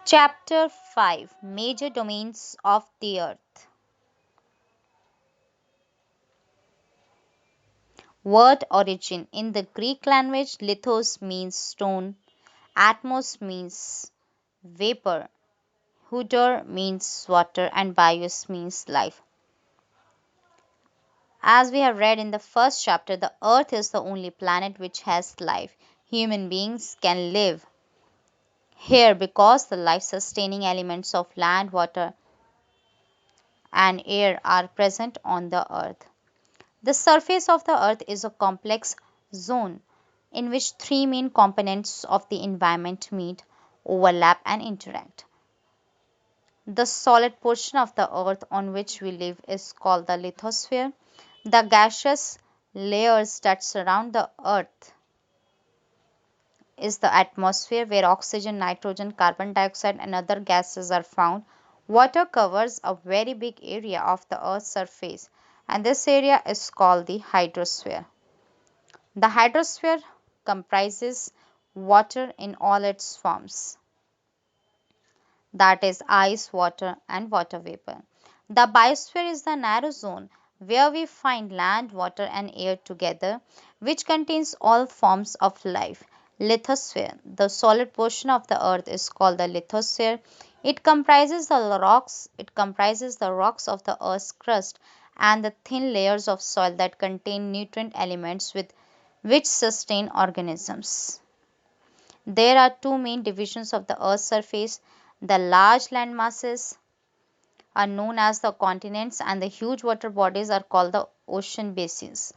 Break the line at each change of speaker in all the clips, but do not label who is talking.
Chapter 5 Major Domains of the Earth. Word origin. In the Greek language, lithos means stone, atmos means vapor, hudor means water, and bios means life. As we have read in the first chapter, the Earth is the only planet which has life. Human beings can live here because the life sustaining elements of land, water, and air are present on the Earth. The surface of the Earth is a complex zone in which three main components of the environment meet, overlap, and interact. The solid portion of the Earth on which we live is called the lithosphere. The gaseous layers that surround the Earth is the atmosphere, where oxygen, nitrogen, carbon dioxide, and other gases are found. Water covers a very big area of the Earth's surface, and this area is called the hydrosphere. The hydrosphere comprises water in all its forms, that is, ice, water, and water vapor. The biosphere is the narrow zone where we find land, water, and air together, which contains all forms of life. Lithosphere, the solid portion of the earth, is called the lithosphere. It comprises the rocks of the earth's crust and the thin layers of soil that contain nutrient elements with which sustain organisms. There are two main divisions of the Earth's surface. The large land masses are known as the continents, and the huge water bodies are called the ocean basins.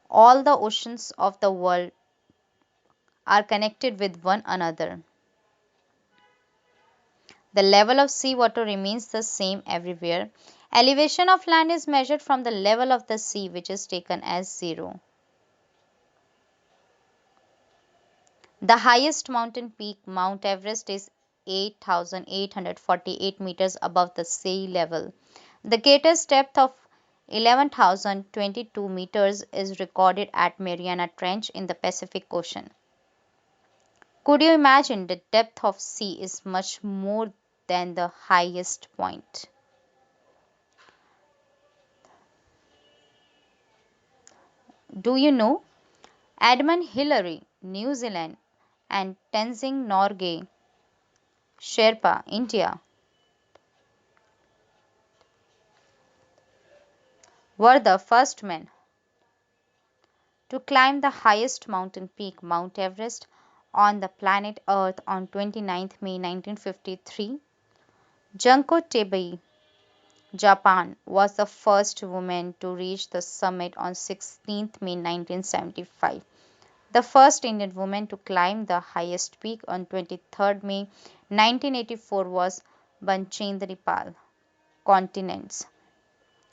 All the oceans of the world are connected with one another. The level of sea water remains the same everywhere. Elevation of land is measured from the level of the sea, which is taken as zero. The highest mountain peak, Mount Everest, is 8,848 meters above the sea level. The greatest depth of 11,022 meters is recorded at Mariana Trench in the Pacific Ocean. Could you imagine, the depth of sea is much more than the highest point. Do you know? Edmund Hillary, New Zealand, and Tenzing Norgay, Sherpa, India, were the first men to climb the highest mountain peak, Mount Everest, on the planet Earth on 29th May 1953. Junko Tabei, Japan, was the first woman to reach the summit on 16th May 1975. The first Indian woman to climb the highest peak on 23rd May 1984 was Banchendri Pal. Continents.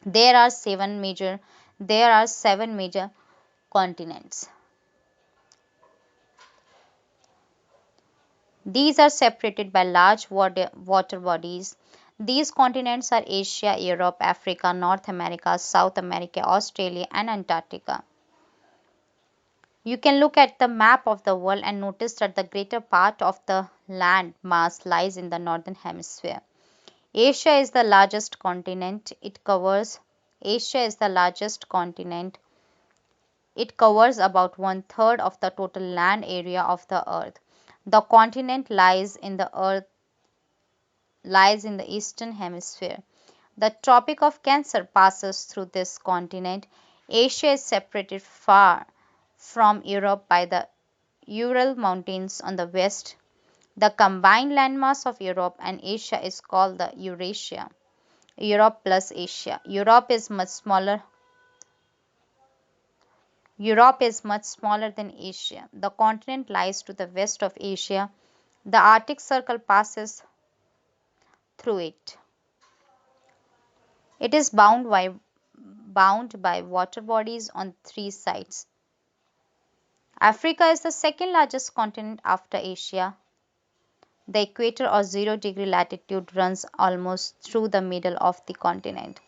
There are seven major continents. These are separated by large water bodies. These continents are Asia, Europe, Africa, North America, South America, Australia, and Antarctica. You can look at the map of the world and notice that the greater part of the land mass lies in the northern hemisphere. Asia is the largest continent. Asia is the largest continent. It covers about one third of the total land area of the earth. The continent lies in the eastern hemisphere. The Tropic of Cancer passes through this continent. Asia is separated far from Europe by the Ural Mountains on the west. The combined landmass of Europe and Asia is called the Eurasia. Europe plus Asia. Europe is much smaller than Asia. The continent lies to the west of Asia. The Arctic Circle passes through it. It is bound by water bodies on three sides. Africa is the second largest continent after Asia. The equator or 0-degree latitude runs almost through the middle of the continent.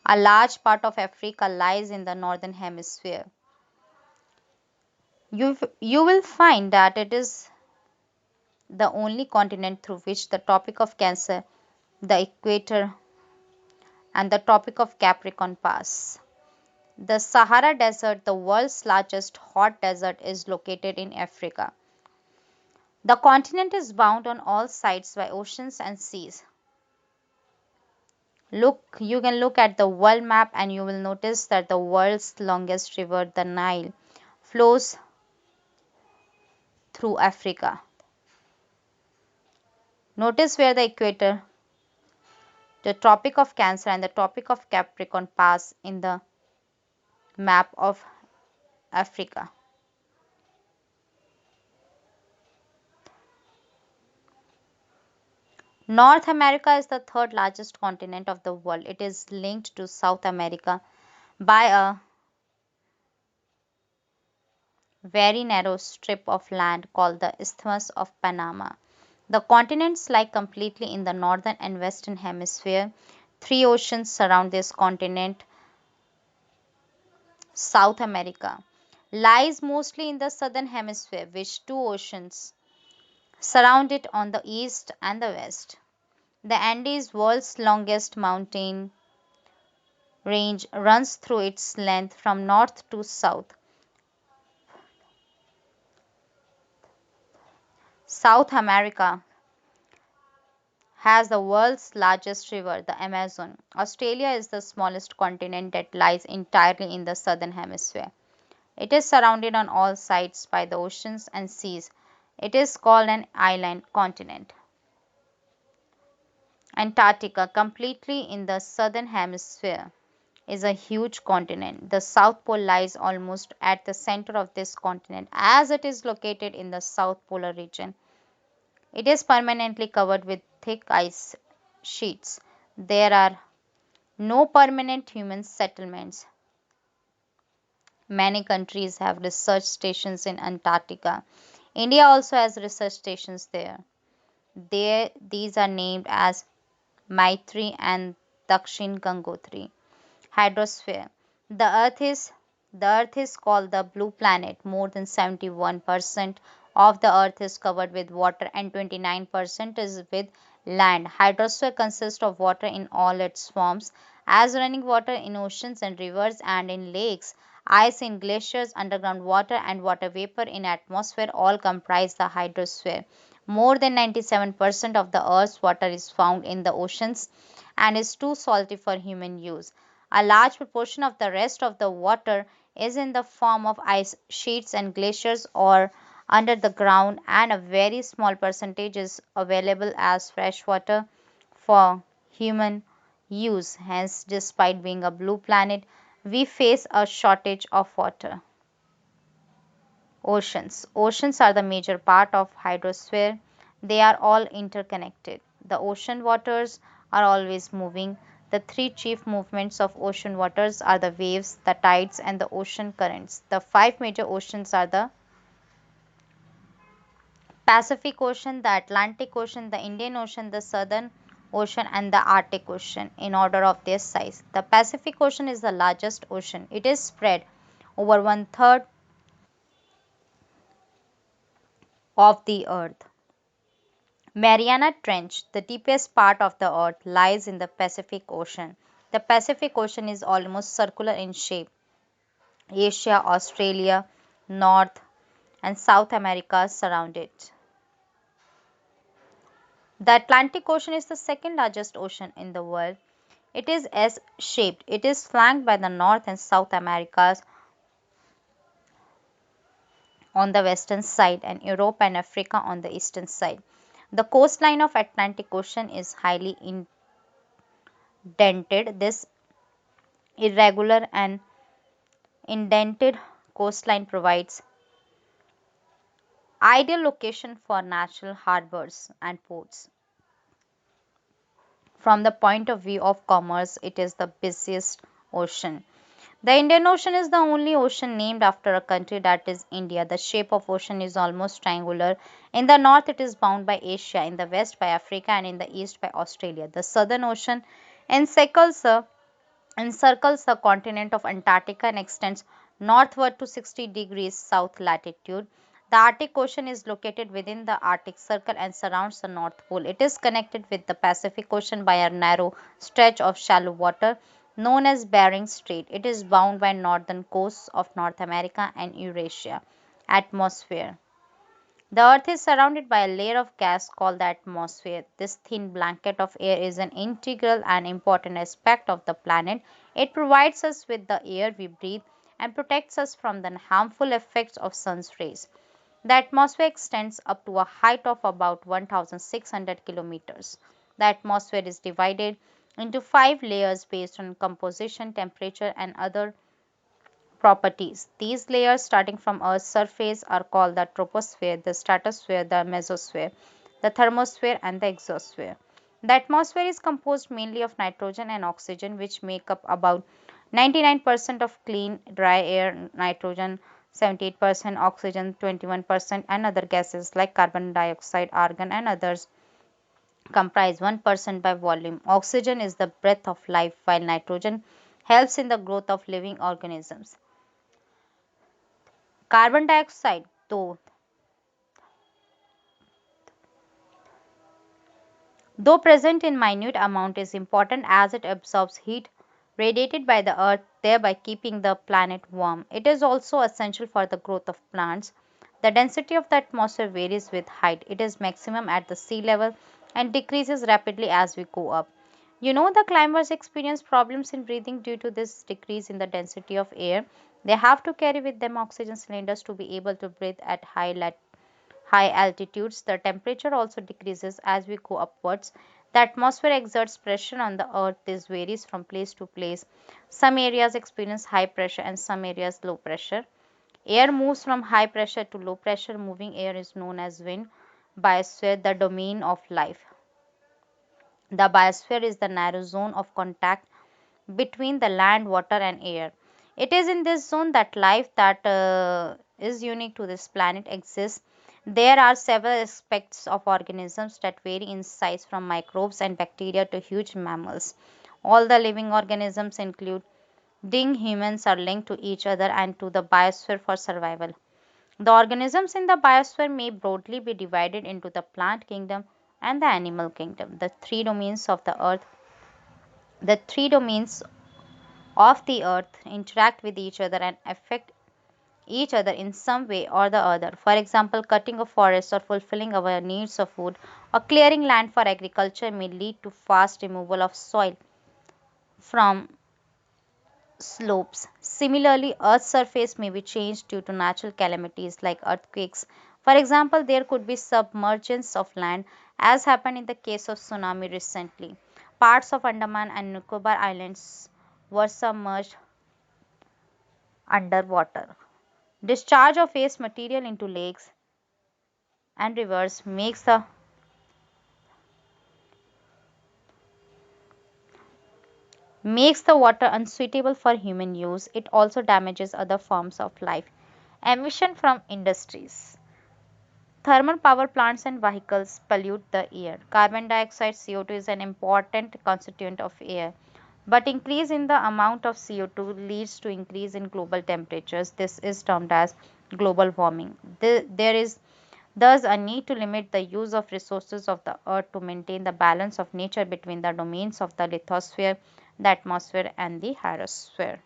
A large part of Africa lies in the northern hemisphere. You will find that it is the only continent through which the Tropic of Cancer, the equator, and the Tropic of Capricorn pass. The Sahara Desert, the world's largest hot desert, is located in Africa. The continent is bound on all sides by oceans and seas. You can look at the world map and you will notice that the world's longest river, the Nile, flows through Africa. Notice where the equator, the Tropic of Cancer, and the Tropic of Capricorn pass in the map of Africa. North America is the third largest continent of the world. It is linked to South America by a very narrow strip of land called the Isthmus of Panama. The continents lie completely in the northern and western hemisphere. Three oceans surround this continent. South America lies mostly in the southern hemisphere, which two oceans surround it on the east and the west. The Andes, world's longest mountain range, runs through its length from north to south. South America has the world's largest river, the Amazon. Australia is the smallest continent that lies entirely in the southern hemisphere. It is surrounded on all sides by the oceans and seas. It is called an island continent. Antarctica, completely in the southern hemisphere, is a huge continent. The South Pole lies almost at the center of this continent as it is located in the South Polar region. It is permanently covered with thick ice sheets. There are no permanent human settlements. Many countries have research stations in Antarctica. India also has research stations there. These are named as Maitri and Dakshin Gangotri. Hydrosphere. The Earth is the Earth is called the blue planet. More than 71% of the Earth is covered with water and 29% is with land. Hydrosphere consists of water in all its forms, as running water in oceans and rivers and in lakes, ice in glaciers, underground water and water vapor in atmosphere all comprise the hydrosphere. More than 97% of the Earth's water is found in the oceans and is too salty for human use. A large proportion of the rest of the water is in the form of ice sheets and glaciers or under the ground, and a very small percentage is available as fresh water for human use. Hence, despite being a blue planet, we face a shortage of water. Oceans. Oceans are the major part of hydrosphere. They are all interconnected. The ocean waters are always moving. The three chief movements of ocean waters are the waves, the tides, and the ocean currents. The five major oceans are the Pacific Ocean, the Atlantic Ocean, the Indian Ocean, the Southern Ocean, and the Arctic Ocean in order of their size. The Pacific Ocean is the largest ocean. It is spread over one third of the earth. Mariana Trench, the deepest part of the earth, lies in the Pacific Ocean. The Pacific Ocean is almost circular in shape. Asia, Australia, North and South America surround it. The Atlantic Ocean is the second largest ocean in the world. It is S-shaped. It is flanked by the North and South Americas on the western side and Europe and Africa on the eastern side. The coastline of Atlantic Ocean is highly indented. This irregular and indented coastline provides ideal location for natural harbors and ports. From the point of view of commerce, it is the busiest ocean. The Indian Ocean is the only ocean named after a country, that is India. The shape of ocean is almost triangular. In the north it is bounded by Asia, in the west by Africa and in the east by Australia. The Southern Ocean encircles the continent of Antarctica and extends northward to 60 degrees south latitude. The Arctic Ocean is located within the Arctic Circle and surrounds the North Pole. It is connected with the Pacific Ocean by a narrow stretch of shallow water known as Bering Strait. It is bound by northern coasts of North America and Eurasia. Atmosphere. The Earth is surrounded by a layer of gas called the atmosphere. This thin blanket of air is an integral and important aspect of the planet. It provides us with the air we breathe and protects us from the harmful effects of sun's rays. The atmosphere extends up to a height of about 1,600 kilometers. The atmosphere is divided into five layers based on composition, temperature, and other properties. These layers, starting from Earth's surface, are called the troposphere, the stratosphere, the mesosphere, the thermosphere, and the exosphere. The atmosphere is composed mainly of nitrogen and oxygen, which make up about 99% of clean, dry air, nitrogen 78%, oxygen 21%, and other gases like carbon dioxide, argon, and others comprise 1% by volume. Oxygen is the breath of life, while nitrogen helps in the growth of living organisms. Carbon dioxide, though present in minute amount, is important as it absorbs heat radiated by the earth, thereby keeping the planet warm. It is also essential for the growth of plants. The density of the atmosphere varies with height. It is maximum at the sea level and decreases rapidly as we go up. The climbers experience problems in breathing due to this decrease in the density of air. They have to carry with them oxygen cylinders to be able to breathe at high altitudes. The temperature also decreases as we go upwards. The atmosphere exerts pressure on the earth. This varies from place to place. Some areas experience high pressure and some areas low pressure. Air moves from high pressure to low pressure. Moving air is known as wind. Biosphere, the domain of life. The biosphere is the narrow zone of contact between the land, water, and air. It is in this zone that life that is unique to this planet exists. There are several aspects of organisms that vary in size from microbes and bacteria to huge mammals. All the living organisms, including humans, are linked to each other and to the biosphere for survival. The organisms in the biosphere may broadly be divided into the plant kingdom and the animal kingdom. The three domains of the earth interact with each other and affect each other in some way or the other. For example, cutting a forest or fulfilling our needs of food or clearing land for agriculture may lead to fast removal of soil from slopes. Similarly, Earth's surface may be changed due to natural calamities like earthquakes. For example, there could be submergence of land, as happened in the case of tsunami recently. Parts of Andaman and Nicobar Islands were submerged underwater. Discharge of waste material into lakes and rivers makes the water unsuitable for human use. It also damages other forms of life. Emission from industries. Thermal power plants and vehicles pollute the air. Carbon dioxide CO2 is an important constituent of air. But increase in the amount of CO2 leads to increase in global temperatures. This is termed as global warming. There is thus a need to limit the use of resources of the earth to maintain the balance of nature between the domains of the lithosphere, the atmosphere, and the hydrosphere.